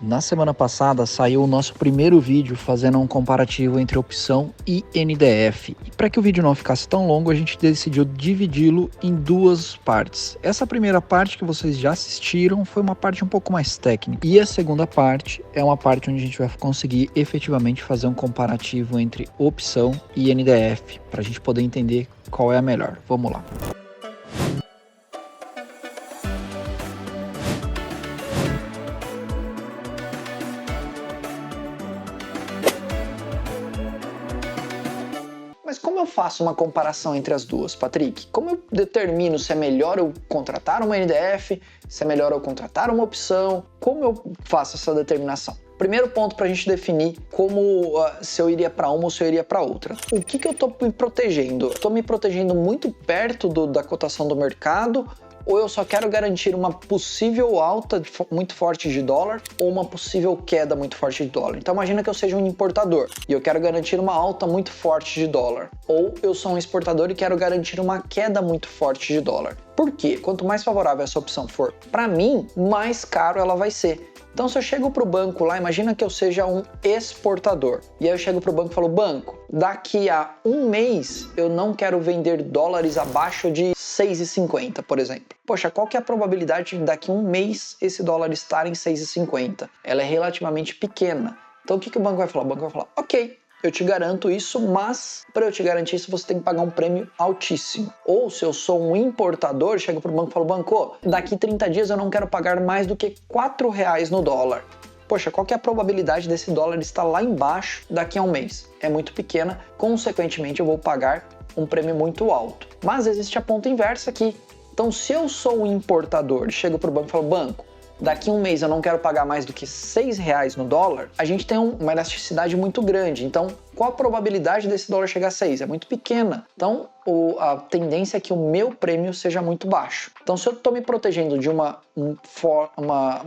Na semana passada saiu o nosso primeiro vídeo fazendo um comparativo entre opção e NDF. E para que o vídeo não ficasse tão longo, a gente decidiu dividi-lo em duas partes. Essa primeira parte que vocês já assistiram foi uma parte um pouco mais técnica. E a segunda parte é uma parte onde a gente vai conseguir efetivamente fazer um comparativo entre opção e NDF, para a gente poder entender qual é a melhor. Vamos lá. Mas como eu faço uma comparação entre as duas, Patrick? Como eu determino se é melhor eu contratar uma NDF, se é melhor eu contratar uma opção? Como eu faço essa determinação? Primeiro ponto para a gente definir se eu iria para uma ou se eu iria para outra. O que eu estou me protegendo? Estou me protegendo muito perto da cotação do mercado, ou eu só quero garantir uma possível alta muito forte de dólar ou uma possível queda muito forte de dólar. Então imagina que eu seja um importador e eu quero garantir uma alta muito forte de dólar. Ou eu sou um exportador e quero garantir uma queda muito forte de dólar. Por quê? Quanto mais favorável essa opção for para mim, mais caro ela vai ser. Então se eu chego para o banco lá, imagina que eu seja um exportador. E aí eu chego para o banco e falo, banco, daqui a um mês eu não quero vender dólares abaixo de 6,50, por exemplo. Poxa, qual que é a probabilidade de daqui a um mês esse dólar estar em 6,50? Ela é relativamente pequena. Então o que o banco vai falar? O banco vai falar, ok, eu te garanto isso, mas para eu te garantir isso você tem que pagar um prêmio altíssimo. Ou se eu sou um importador, chego para o banco e falo, banco, daqui 30 dias eu não quero pagar mais do que R$4 no dólar. Poxa, qual que é a probabilidade desse dólar estar lá embaixo daqui a um mês? É muito pequena, consequentemente eu vou pagar um prêmio muito alto. Mas existe a ponta inversa aqui. Então se eu sou um importador, chego para o banco e falo, banco, daqui a um mês eu não quero pagar mais do que R$6 no dólar, a gente tem uma elasticidade muito grande. Então, qual a probabilidade desse dólar chegar a 6? É muito pequena. Então, a tendência é que o meu prêmio seja muito baixo. Então, se eu estou me protegendo de uma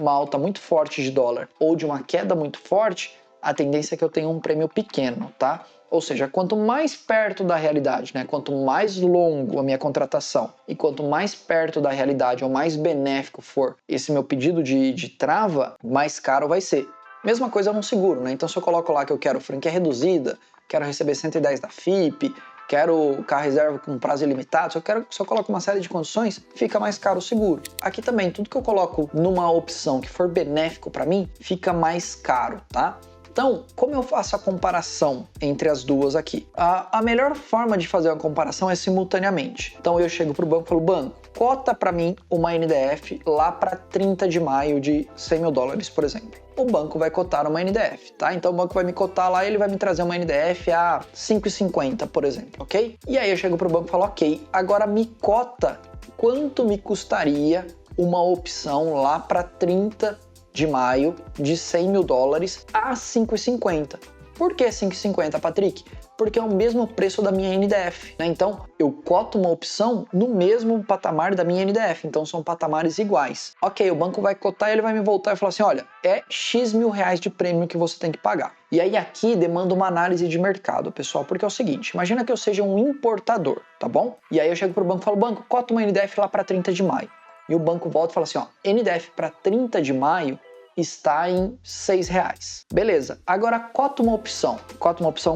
alta muito forte de dólar ou de uma queda muito forte, a tendência é que eu tenha um prêmio pequeno, tá? Ou seja, quanto mais perto da realidade, né? Quanto mais longo a minha contratação e quanto mais perto da realidade ou mais benéfico for esse meu pedido de trava, mais caro vai ser. Mesma coisa num seguro, né? Então se eu coloco lá que eu quero franquia reduzida, quero receber 110 da FIP, quero carro reserva com prazo ilimitado, se eu coloco uma série de condições, fica mais caro o seguro. Aqui também, tudo que eu coloco numa opção que for benéfico para mim, fica mais caro, tá? Então, como eu faço a comparação entre as duas aqui? A melhor forma de fazer uma comparação é simultaneamente. Então eu chego para o banco e falo, banco, cota para mim uma NDF lá para 30 de maio de 100 mil dólares, por exemplo. O banco vai cotar uma NDF, tá? Então o banco vai me cotar lá e ele vai me trazer uma NDF a 5,50, por exemplo, ok? E aí eu chego para o banco e falo, ok, agora me cota quanto me custaria uma opção lá para 30 de maio de 100 mil dólares a 5,50. Por que 5,50, Patrick? Porque é o mesmo preço da minha NDF, né? Então eu coto uma opção no mesmo patamar da minha NDF, então são patamares iguais. Ok, o banco vai cotar e ele vai me voltar e falar assim, olha, é X mil reais de prêmio que você tem que pagar. E aí aqui demanda uma análise de mercado, pessoal, porque é o seguinte, imagina que eu seja um importador, tá bom? E aí eu chego pro banco e falo, banco, cota uma NDF lá para 30 de maio. E o banco volta e fala assim, ó, NDF para 30 de maio está em R$6. Beleza, agora cota uma opção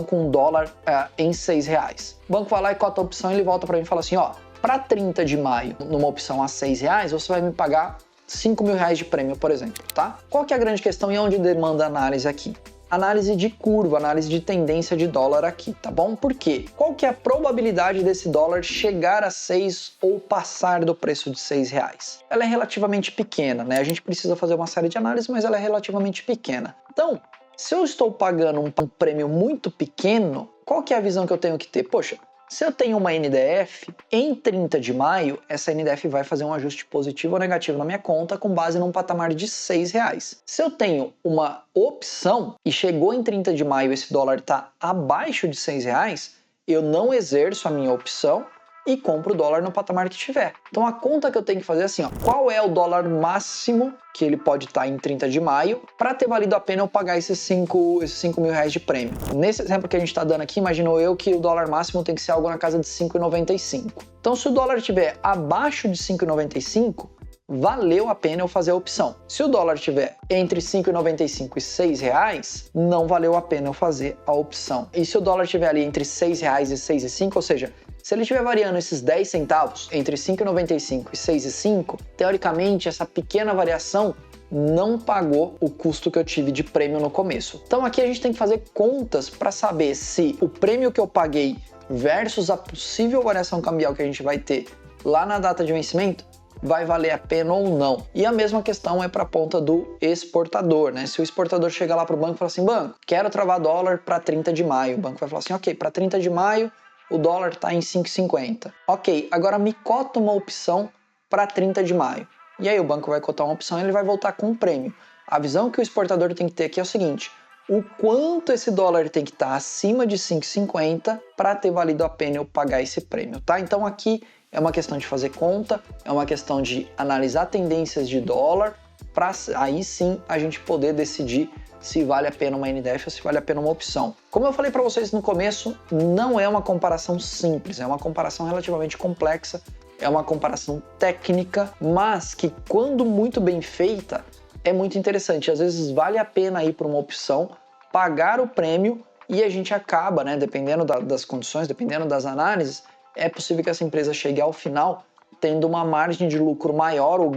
com dólar em R$6. O banco vai lá e cota a opção e ele volta para mim e fala assim, ó, para 30 de maio, numa opção a R$6, você vai me pagar 5 mil reais de prêmio, por exemplo, tá? Qual que é a grande questão e onde demanda análise aqui? Análise de curva, análise de tendência de dólar aqui, tá bom? Por quê? Qual que é a probabilidade desse dólar chegar a 6 ou passar do preço de R$6? Ela é relativamente pequena, né? A gente precisa fazer uma série de análises, mas ela é relativamente pequena. Então, se eu estou pagando um prêmio muito pequeno, qual que é a visão que eu tenho que ter? Poxa, se eu tenho uma NDF, em 30 de maio, essa NDF vai fazer um ajuste positivo ou negativo na minha conta com base num patamar de R$6. Se eu tenho uma opção e chegou em 30 de maio esse dólar está abaixo de R$6, eu não exerço a minha opção e compro o dólar no patamar que tiver. Então a conta que eu tenho que fazer é assim, ó, qual é o dólar máximo que ele pode estar em 30 de maio para ter valido a pena eu pagar esses 5 mil reais de prêmio. Nesse exemplo que a gente está dando aqui, imagino eu que o dólar máximo tem que ser algo na casa de 5,95. Então se o dólar estiver abaixo de 5,95, valeu a pena eu fazer a opção. Se o dólar estiver entre 5,95 e 6 reais, não valeu a pena eu fazer a opção. E se o dólar estiver ali entre 6 reais e 6,05, ou seja, se ele estiver variando esses 10 centavos entre 5,95 e 6,05, teoricamente essa pequena variação não pagou o custo que eu tive de prêmio no começo. Então aqui a gente tem que fazer contas para saber se o prêmio que eu paguei versus a possível variação cambial que a gente vai ter lá na data de vencimento vai valer a pena ou não. E a mesma questão é para a ponta do exportador, né? Se o exportador chegar lá para o banco e falar assim, banco, quero travar dólar para 30 de maio, o banco vai falar assim, ok, para 30 de maio o dólar está em 5,50. Ok, agora me cota uma opção para 30 de maio. E aí o banco vai cotar uma opção e ele vai voltar com um prêmio. A visão que o exportador tem que ter aqui é o seguinte, o quanto esse dólar tem que estar acima de 5,50 para ter valido a pena eu pagar esse prêmio, tá? Então aqui é uma questão de fazer conta, é uma questão de analisar tendências de dólar, para aí sim a gente poder decidir se vale a pena uma NDF ou se vale a pena uma opção. Como eu falei para vocês no começo, não é uma comparação simples, é uma comparação relativamente complexa, é uma comparação técnica, mas que quando muito bem feita, é muito interessante. Às vezes vale a pena ir para uma opção, pagar o prêmio e a gente acaba, né, dependendo das condições, dependendo das análises, é possível que essa empresa chegue ao final tendo uma margem de lucro maior ou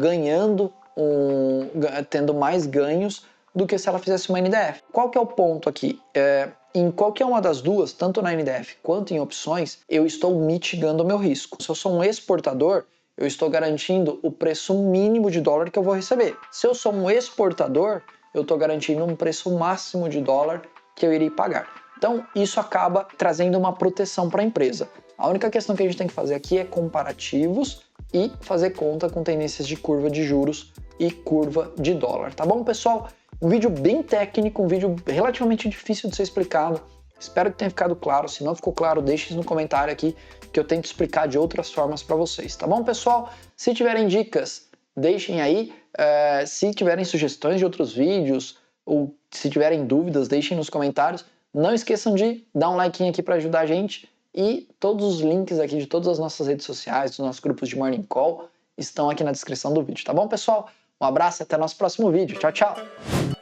tendo mais ganhos do que se ela fizesse uma NDF. Qual que é o ponto aqui? Em qualquer uma das duas, tanto na NDF quanto em opções, eu estou mitigando o meu risco. Se eu sou um exportador, eu estou garantindo o preço mínimo de dólar que eu vou receber. Se eu sou um exportador, eu estou garantindo um preço máximo de dólar que eu irei pagar. Então, isso acaba trazendo uma proteção para a empresa. A única questão que a gente tem que fazer aqui é comparativos e fazer conta com tendências de curva de juros e curva de dólar, tá bom, pessoal? Um vídeo bem técnico, um vídeo relativamente difícil de ser explicado. Espero que tenha ficado claro. Se não ficou claro, deixe no comentário aqui que eu tento explicar de outras formas para vocês, tá bom, pessoal? Se tiverem dicas, deixem aí. Se tiverem sugestões de outros vídeos ou se tiverem dúvidas, deixem nos comentários. Não esqueçam de dar um like aqui para ajudar a gente e todos os links aqui de todas as nossas redes sociais, dos nossos grupos de Morning Call estão aqui na descrição do vídeo, tá bom, pessoal? Um abraço e até nosso próximo vídeo. Tchau, tchau!